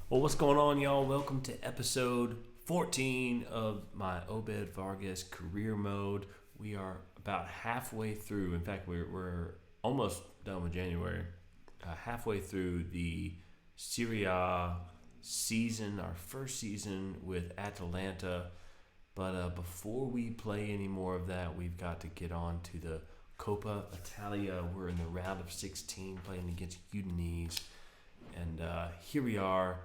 Well, what's going on, y'all? Welcome to episode 14 of my Obed Vargas career mode. We are about halfway through. In fact, we're almost done with January. Halfway through the Serie A season, our first season with Atalanta. But before we play any more of that, we've got to get on to the Coppa Italia. We're in the round of 16 playing against Udinese. And here we are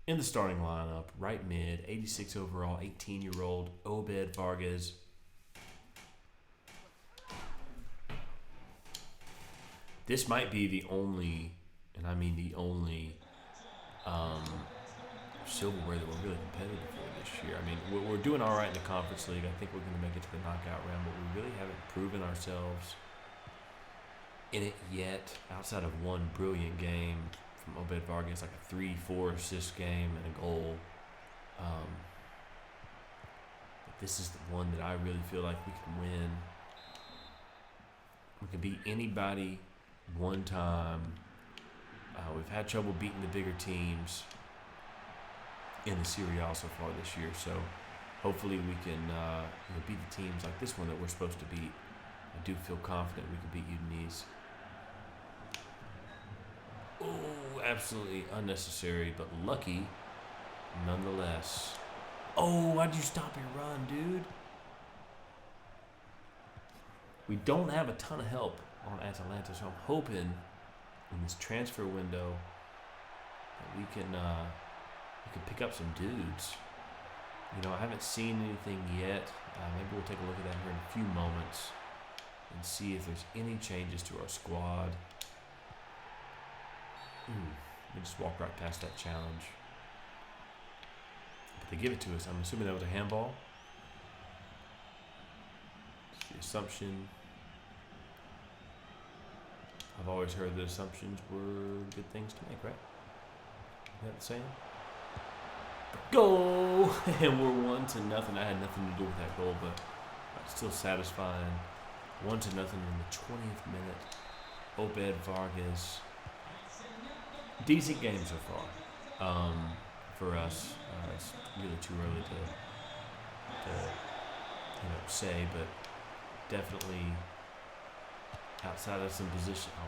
in the starting lineup, right mid, 86 overall, 18-year-old Obed Vargas. This might be the only, and I mean the only, silverware that we're really competitive for this year. I mean, we're doing all right in the Conference League. I think we're going to make it to the knockout round, but we really haven't proven ourselves in it yet, outside of one brilliant game from Obed Vargas, like a 3-4 assist game and a goal. But this is the one that I really feel like we can win. We can beat anybody one time. We've had trouble beating the bigger teams in the Serie A so far this year, so hopefully we can beat the teams like this one that we're supposed to beat. I do feel confident we can beat Udinese. Oh, absolutely unnecessary, but lucky nonetheless. Oh, why'd you stop your run, dude? We don't have a ton of help on Atalanta, so I'm hoping in this transfer window that we can pick up some dudes. I haven't seen anything yet. Maybe we'll take a look at that here in a few moments and see if there's any changes to our squad. We just walked right past that challenge. But they give it to us. I'm assuming that was a handball. It's the assumption. I've always heard that assumptions were good things to make, right? Is that the saying? Goal! And we're 1-0. I had nothing to do with that goal, but still satisfying. 1-0 in the 20th minute. Obed Vargas. Decent game so far for us. It's really too early to say, but definitely outside of some position. Oh,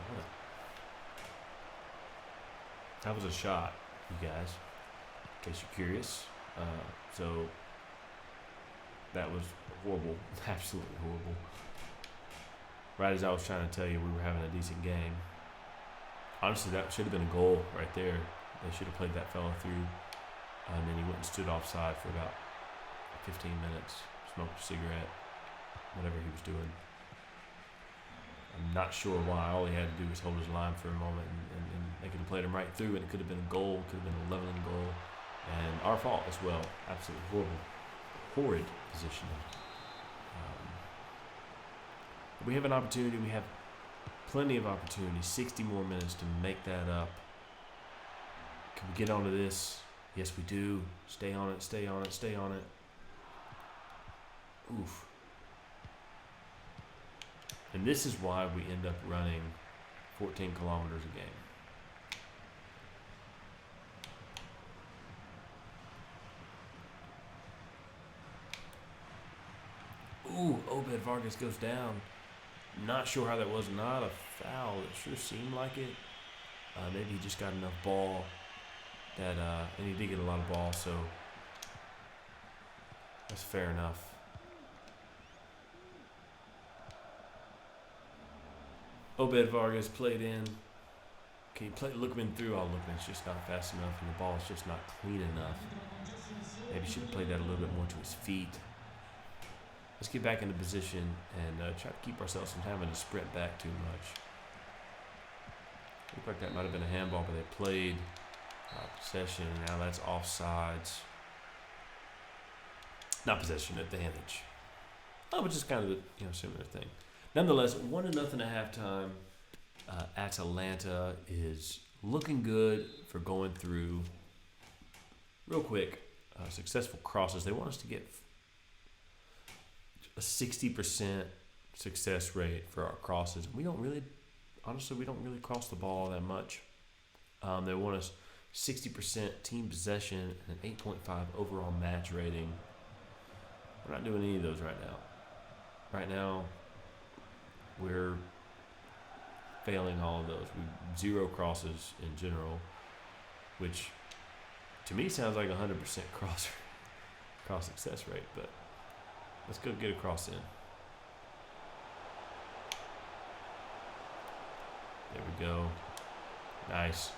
that was a shot, you guys, in case you're curious. So that was horrible, absolutely horrible. Right as I was trying to tell you we were having a decent game. Honestly, that should have been a goal right there. They should have played that fella through. And then he went and stood offside for about 15 minutes, smoked a cigarette, whatever he was doing. I'm not sure why. All he had to do was hold his line for a moment, and they could have played him right through, and it could have been a goal, could have been a leveling goal. And our fault as well. Absolutely horrid positioning. We have an opportunity. We have plenty of opportunity, 60 more minutes to make that up. Can we get onto this? Yes, we do. Stay on it, stay on it, stay on it. Oof. And this is why we end up running 14 kilometers a game. Ooh, Obed Vargas goes down. Not sure how that was not a foul. It sure seemed like it. Maybe he just got enough ball that, and he did get a lot of ball, so that's fair enough. Obed Vargas played in. Can you look him in through? Oh, look, it's just not fast enough, and the ball is just not clean enough. Maybe he should have played that a little bit more to his feet. Let's get back into position and try to keep ourselves from having to sprint back too much. Looked like that might have been a handball, but they played possession, and now that's offsides. Not possession, advantage. Oh, but just kind of a similar thing. Nonetheless, 1-0 at halftime. Atalanta is looking good for going through. Real quick, successful crosses. They want us to get a 60% success rate for our crosses. We don't really cross the ball that much. They won us 60% team possession and an 8.5 overall match rating. We're not doing any of those right now. Right now, we're failing all of those. We 0 crosses in general, which to me sounds like 100% cross success rate. But let's go get a cross in. There we go. Nice.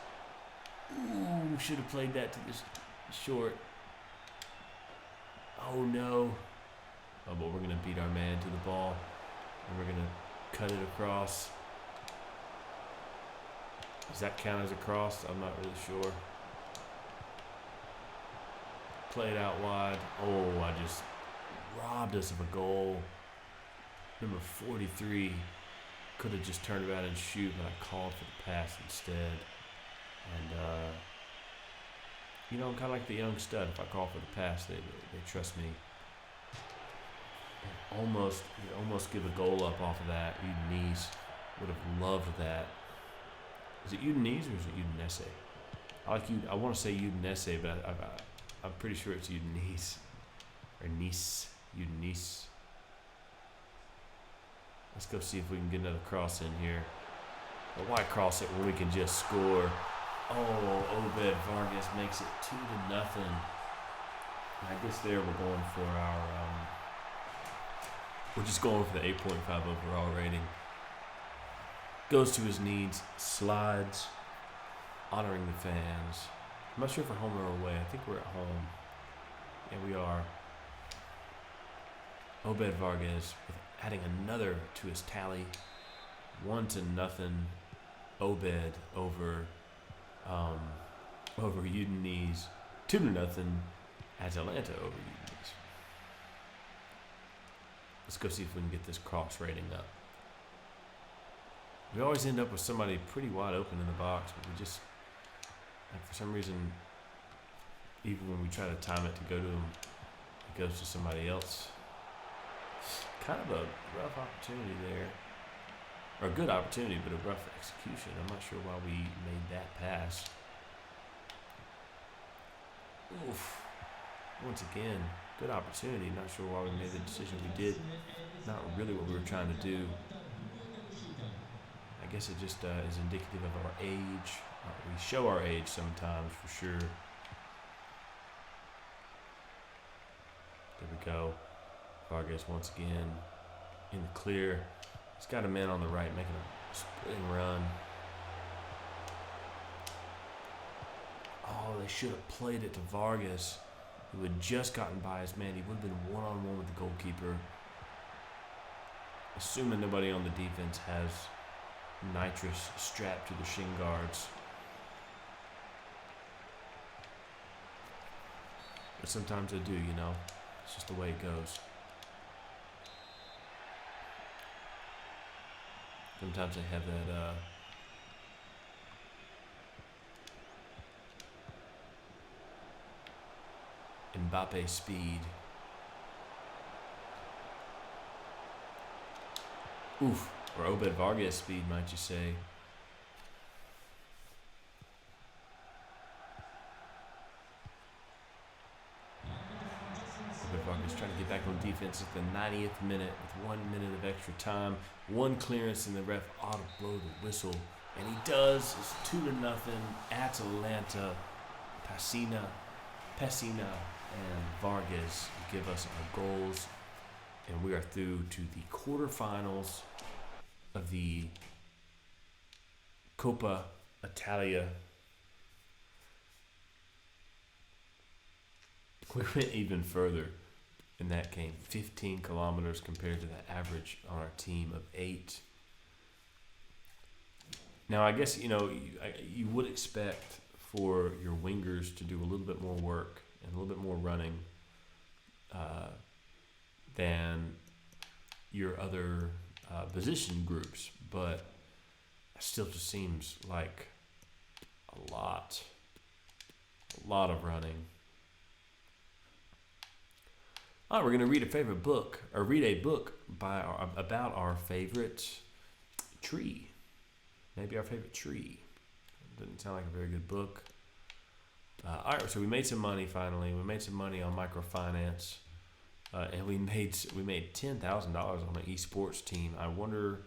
Ooh, should have played that to this short. Oh no. Oh, but we're going to beat our man to the ball. And we're going to cut it across. Does that count as a cross? I'm not really sure. Play it out wide. Oh, I just robbed us of a goal. Number 43 could have just turned around and shoot, but I called for the pass instead. And, I'm kind of like the young stud. If I call for the pass, they trust me. And almost give a goal up off of that. Udinese would have loved that. Is it Udinese or is it Udinese? I want to say Udinese, but I'm pretty sure it's Udinese. Or Nice. Udinese. Let's go see if we can get another cross in here. But why cross it when we can just score? Oh, Obed Vargas makes it 2-0. I guess there we're going for our... we're just going for the 8.5 overall rating. Goes to his knees, slides, honoring the fans. I'm not sure if we're home or away. I think we're at home. Yeah, we are. Obed Vargas adding another to his tally. 1-0. Obed over Udinese. 2-0. Atalanta over Udinese. Let's go see if we can get this cross rating up. We always end up with somebody pretty wide open in the box, but we just, for some reason, even when we try to time it to go to him, it goes to somebody else. Kind of a rough opportunity there. Or a good opportunity, but a rough execution. I'm not sure why we made that pass. Oof. Once again, good opportunity. Not sure why we made the decision we did. Not really what we were trying to do. I guess it just is indicative of our age. We show our age sometimes, for sure. There we go. Vargas once again in the clear. He's got a man on the right making a splitting run. Oh, they should have played it to Vargas, who had just gotten by his man. He would have been one-on-one with the goalkeeper. Assuming nobody on the defense has nitrous strapped to the shin guards. But sometimes they do, It's just the way it goes. Sometimes they have that Mbappe speed. Oof. Or Obed Vargas speed, might you say. Obed Vargas trying to get back on defense at the 90th minute with 1 minute of extra time. One clearance and the ref ought to blow the whistle. And he does. It's 2-0. Atalanta, Pessina, and Vargas give us our goals. And we are through to the quarterfinals of the Coppa Italia. We went even further in that game, 15 kilometers compared to the average on our team of 8. Now, I guess, you would expect for your wingers to do a little bit more work and a little bit more running than your other position groups, but it still just seems like a lot of running. All right, we're going to read a book about our favorite tree. Maybe our favorite tree. Doesn't sound like a very good book. All right, so we made some money finally. We made some money on microfinance, and we made $10,000 on an esports team. I wonder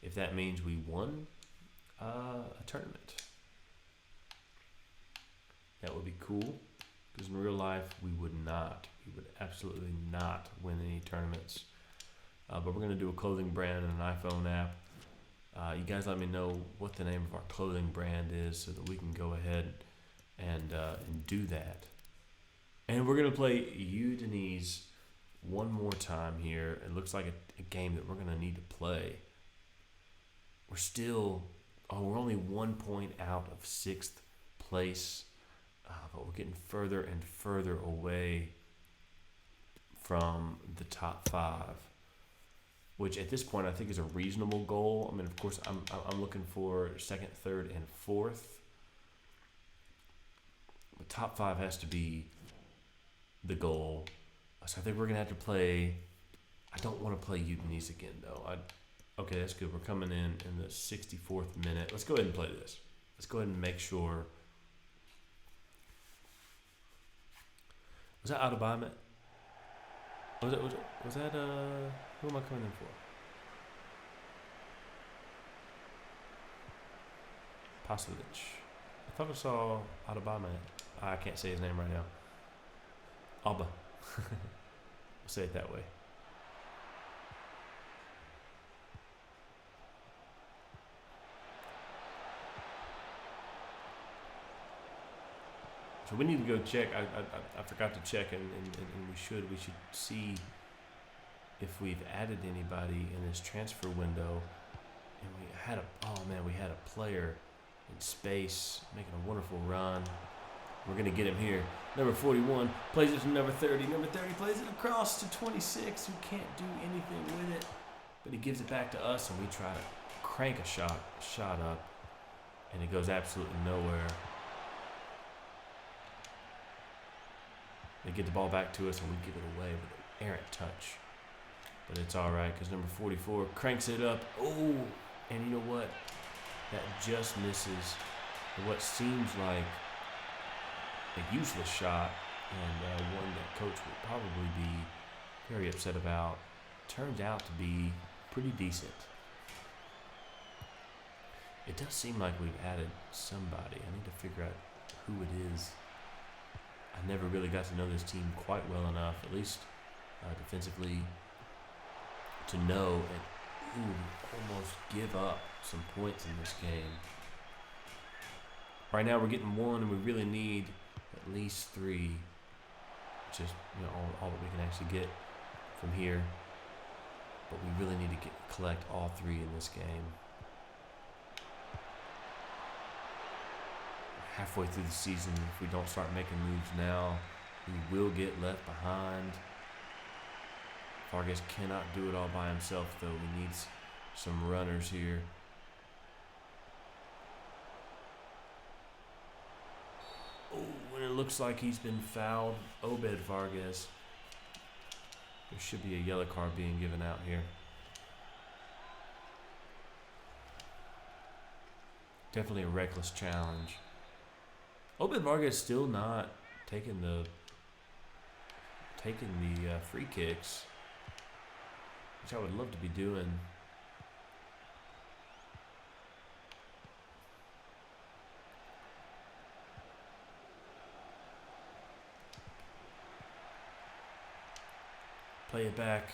if that means we won a tournament. That would be cool, because in real life we would not. We would absolutely not win any tournaments. But we're gonna do a clothing brand and an iPhone app. You guys let me know what the name of our clothing brand is so that we can go ahead and do that. And we're gonna play you, Denise, one more time here. It looks like a game that we're gonna need to play. We're only 1 point out of 6th place, but we're getting further and further away from the top 5, which at this point I think is a reasonable goal. I mean, of course, I'm looking for 2nd, 3rd, and 4th. The top 5 has to be the goal. So I think we're going to have to play. I don't want to play Utenese again, though. Okay, that's good. We're coming in the 64th minute. Let's go ahead and play this. Let's go ahead and make sure. Was that Audubon? Was that who am I coming in for? Pasalic. I thought I saw Audubon. I can't say his name right now. Alba. We'll say it that way. So we need to go check. I forgot to check, and we should see if we've added anybody in this transfer window. And we had a player in space making a wonderful run. We're going to get him here. Number 41 plays it to number 30. Number 30 plays it across to 26, who can't do anything with it. But he gives it back to us, and we try to crank a shot up, and it goes absolutely nowhere. They get the ball back to us, and we give it away with an errant touch. But it's all right, because number 44 cranks it up. Oh, and you know what? That just misses what seems like a useless shot, and one that coach would probably be very upset about. Turned out to be pretty decent. It does seem like we've added somebody. I need to figure out who it is. I never really got to know this team quite well enough, at least defensively, to know and almost give up some points in this game. Right now we're getting 1, and we really need at least 3, which is all that we can actually get from here. But we really need to collect all 3 in this game. Halfway through the season, if we don't start making moves now, we will get left behind. Vargas cannot do it all by himself, though. We need some runners here. Oh, and it looks like he's been fouled. Obed Vargas. There should be a yellow card being given out here. Definitely a reckless challenge. Obed Vargas still not taking the free kicks, which I would love to be doing. Play it back.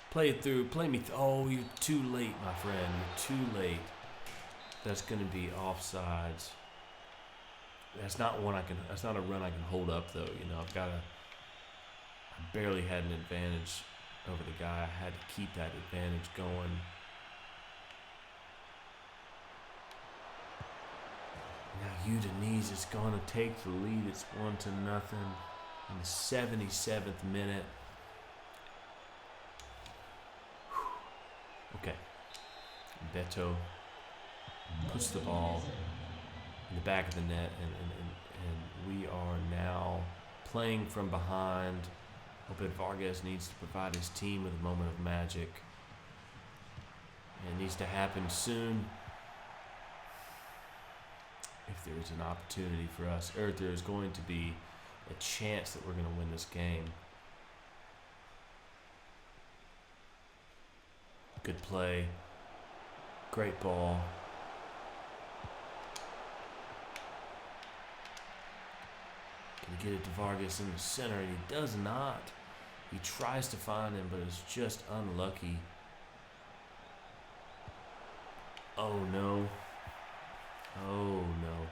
Play it through. Play me. Oh, you're too late, my friend. You're too late. That's going to be offsides. That's not one I can. That's not a run I can hold up, though. I barely had an advantage over the guy. I had to keep that advantage going. Now Utenese is going to take the lead. It's 1-0 in the 77th minute. Okay. Beto puts the ball in the back of the net, and we are now playing from behind. Obed Vargas needs to provide his team with a moment of magic. And it needs to happen soon. there's an opportunity for us, or if there's going to be a chance that we're going to win this game. Good play. Great ball. Can he get it to Vargas in the center? And he does not. He tries to find him, but it's just unlucky. Oh, no. Oh, no.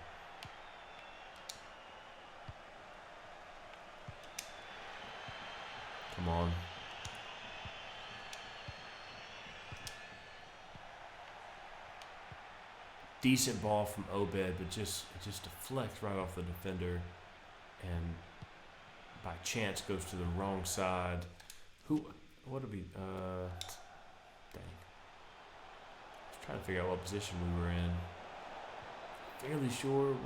Come on. Decent ball from Obed, but just deflects right off the defender, and by chance goes to the wrong side. What did we? Dang. I was trying to figure out what position we were in. Fairly sure it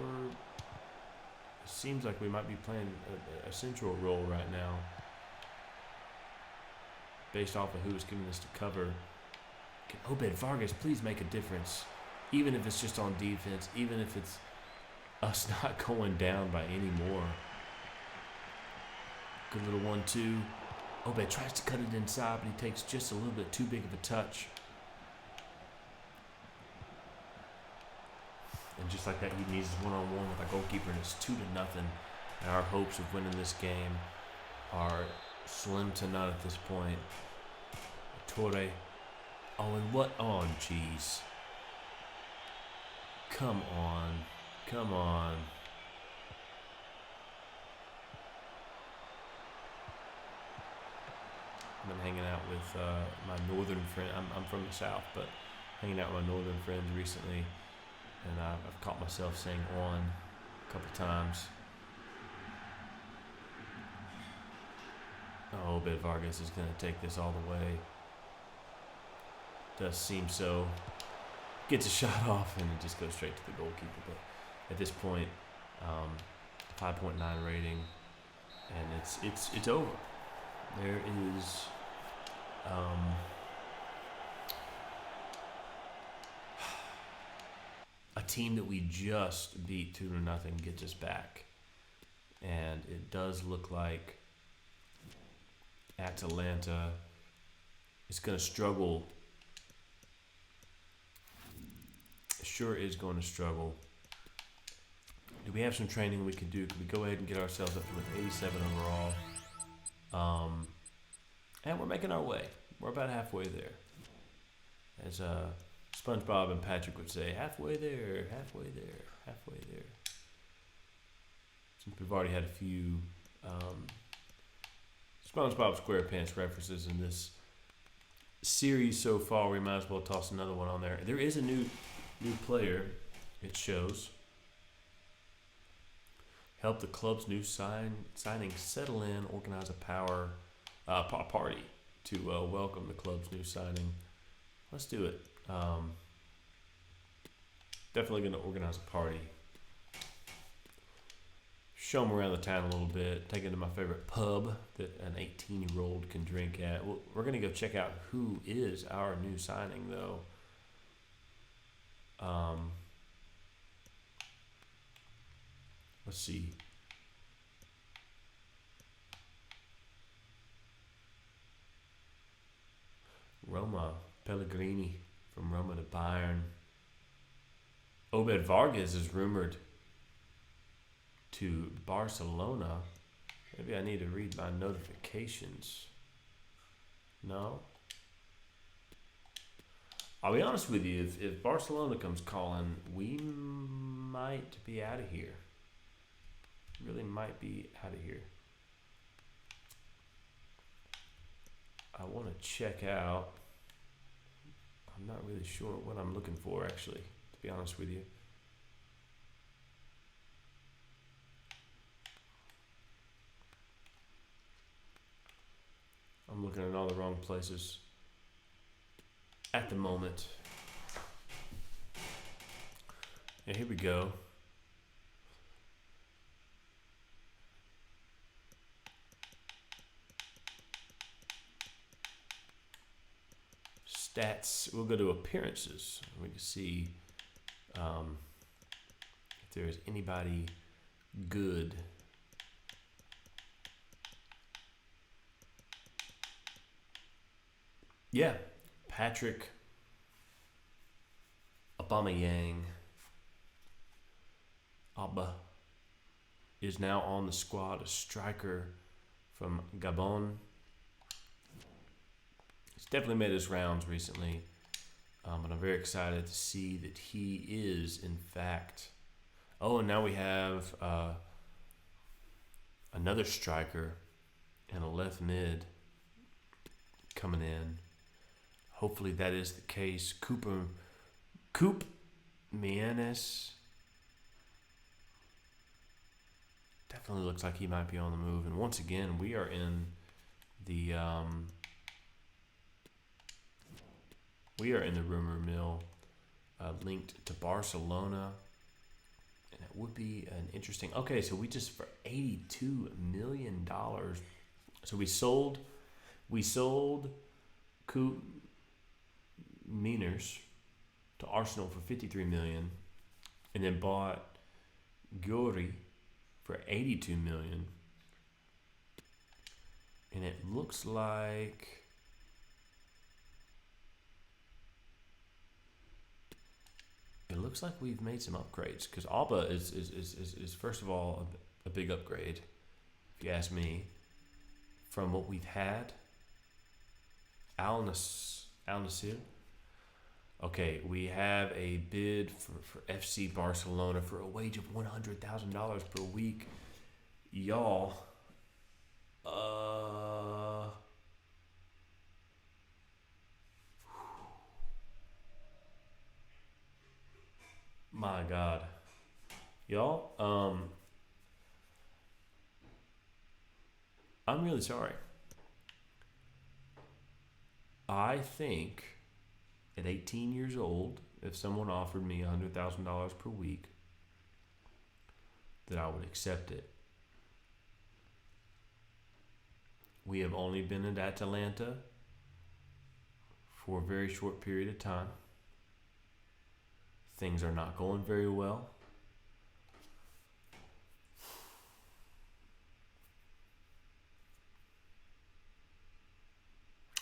seems like we might be playing a central role right now, based off of who's giving us to cover. Can Obed Vargas please make a difference? Even if it's just on defense, even if it's us not going down by any more. Good little 1-2. Obed tries to cut it inside, but he takes just a little bit too big of a touch. And just like that, he needs his one-on-one with our goalkeeper, and it's 2-0. And our hopes of winning this game are slim to none at this point. Torre. Oh, and what? Oh, jeez. Come on. Come on. I've been hanging out with my northern friend. I'm from the south, but hanging out with my northern friends recently, and I've caught myself saying "on" a couple times. Oh, Obed Vargas is going to take this all the way. Does seem so. Gets a shot off, and it just goes straight to the goalkeeper. But at this point, 5.9 rating, and it's over. There is a team that we just beat 2-0 gets us back, and it does look like Atalanta is going to struggle. Sure is going to struggle. Do we have some training we can do? Can we go ahead and get ourselves up to an 87 overall? And we're making our way. We're about halfway there. As SpongeBob and Patrick would say, halfway there, halfway there, halfway there. Since we've already had a few SpongeBob SquarePants references in this series so far, we might as well toss another one on there. There is a new player, it shows. Help the club's new signing settle in, organize a party to welcome the club's new signing. Let's do it. Definitely going to organize a party. Show them around the town a little bit. Take them to my favorite pub that an 18-year-old can drink at. We're going to go check out who is our new signing, though. Let's see. Roma, Pellegrini from Roma to Bayern. Obed Vargas is rumored to Barcelona. Maybe I need to read my notifications. No? I'll be honest with you, if Barcelona comes calling, we might be out of here. Really might be out of here. I want to check out. I'm not really sure what I'm looking for, actually, to be honest with you. I'm looking in all the wrong places at the moment. Yeah, here we go. Stats. We'll go to appearances. We can see if there is anybody good. Yeah, Patrick Aubameyang Abba is now on the squad, a striker from Gabon. He's definitely made his rounds recently, but I'm very excited to see that he is, in fact. Oh, and now we have another striker and a left mid coming in. Hopefully that is the case. Coop Mianes definitely looks like he might be on the move. And once again, we are in the rumor mill linked to Barcelona, and it would be an interesting. Okay, so we just for $82 million. So we sold Coop Miners to Arsenal for $53 million, and then bought Gyori for $82 million. And it looks like we've made some upgrades, because Alba is first of all a big upgrade, if you ask me, from what we've had. Al Nassr. Okay, we have a bid for FC Barcelona for a wage of $100,000 per week. Y'all, my God, y'all, I'm really sorry. I think at 18 years old, if someone offered me $100,000 per week, that I would accept it. We have only been at Atalanta for a very short period of time. Things are not going very well.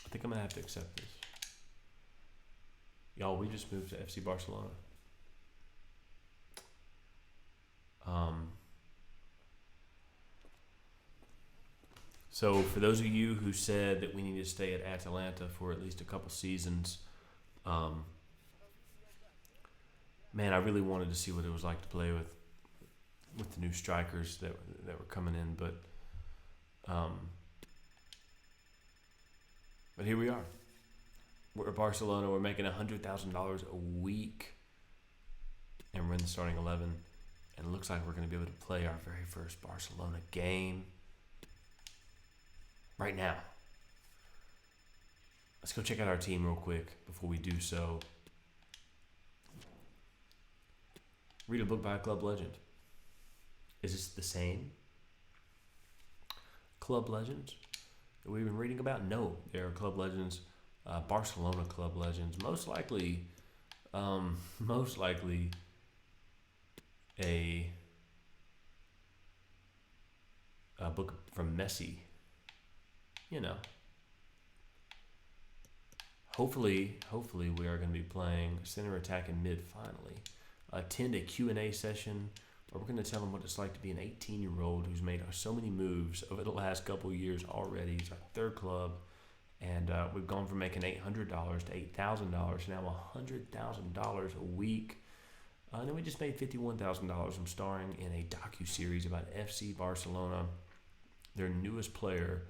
I think I'm going to have to accept this. Y'all, we just moved to FC Barcelona. So for those of you who said that we need to stay at Atalanta for at least a couple seasons, man, I really wanted to see what it was like to play with the new strikers that were coming in, but here we are. We're at Barcelona. We're making $100,000 a week, and we're in the starting 11. And it looks like we're going to be able to play our very first Barcelona game right now. Let's go check out our team real quick before we do so. Read a book by a club legend. Is this the same club legends that we've been reading about? No, there are club legends, Barcelona club legends. Most likely a book from Messi. You know. Hopefully we are going to be playing center attack and mid finally. Attend a Q&A session where we're going to tell them what it's like to be an 18-year-old who's made so many moves over the last couple of years already. It's our third club, and we've gone from making $800 to $8,000, now $100,000 a week. And then we just made $51,000 from starring in a docu-series about FC Barcelona. Their newest player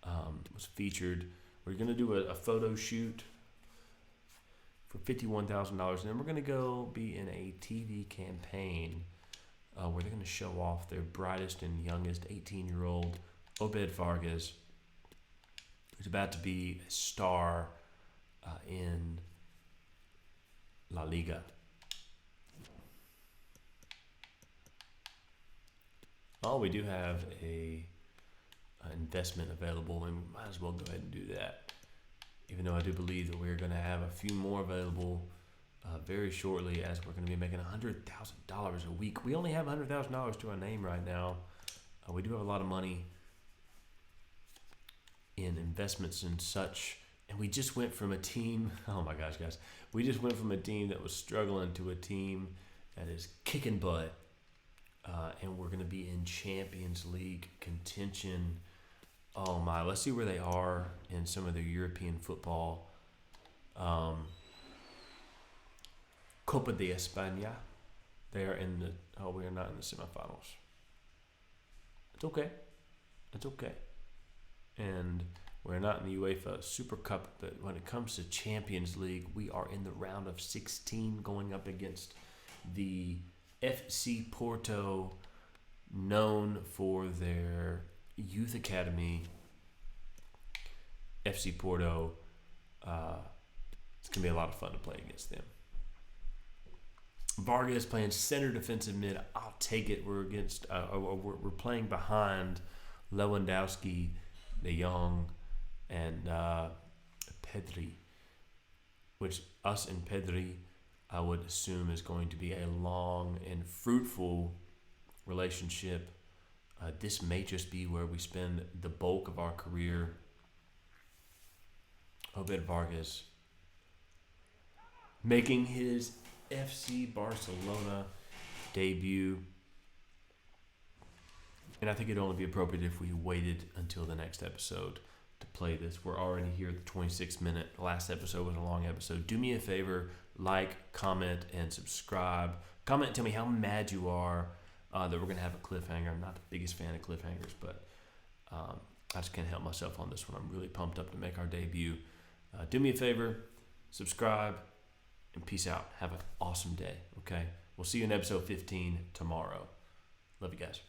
was featured. We're going to do a photo shoot for $51,000, and then we're going to go be in a TV campaign where they're going to show off their brightest and youngest 18-year-old Obed Vargas, who's about to be a star in La Liga. Oh, we do have a investment available, and we might as well go ahead and do that. Even though I do believe that we're going to have a few more available very shortly, as we're going to be making $100,000 a week. We only have $100,000 to our name right now. We do have a lot of money in investments and such. And we just went from a team, oh my gosh, guys. We just went from a team that was struggling to a team that is kicking butt. And we're going to be in Champions League contention. Oh my, let's see where they are in some of their European football. Copa de España. They are in the, we are not in the semifinals. It's okay. It's okay. And we're not in the UEFA Super Cup, but when it comes to Champions League, we are in the round of 16 going up against the FC Porto, known for their youth academy. FC Porto, it's going to be a lot of fun to play against them. Vargas playing center defensive mid. I'll take it. We're against. We're playing behind Lewandowski, De Jong, and Pedri, which us and Pedri, I would assume, is going to be a long and fruitful relationship. This may just be where we spend the bulk of our career. Obed Vargas making his FC Barcelona debut. And I think it'd only be appropriate if we waited until the next episode to play this. We're already here at the 26th minute. The last episode was a long episode. Do me a favor, like, comment, and subscribe. Comment and tell me how mad you are that we're going to have a cliffhanger. I'm not the biggest fan of cliffhangers, but I just can't help myself on this one. I'm really pumped up to make our debut. Do me a favor, subscribe, and peace out. Have an awesome day, okay? We'll see you in episode 15 tomorrow. Love you guys.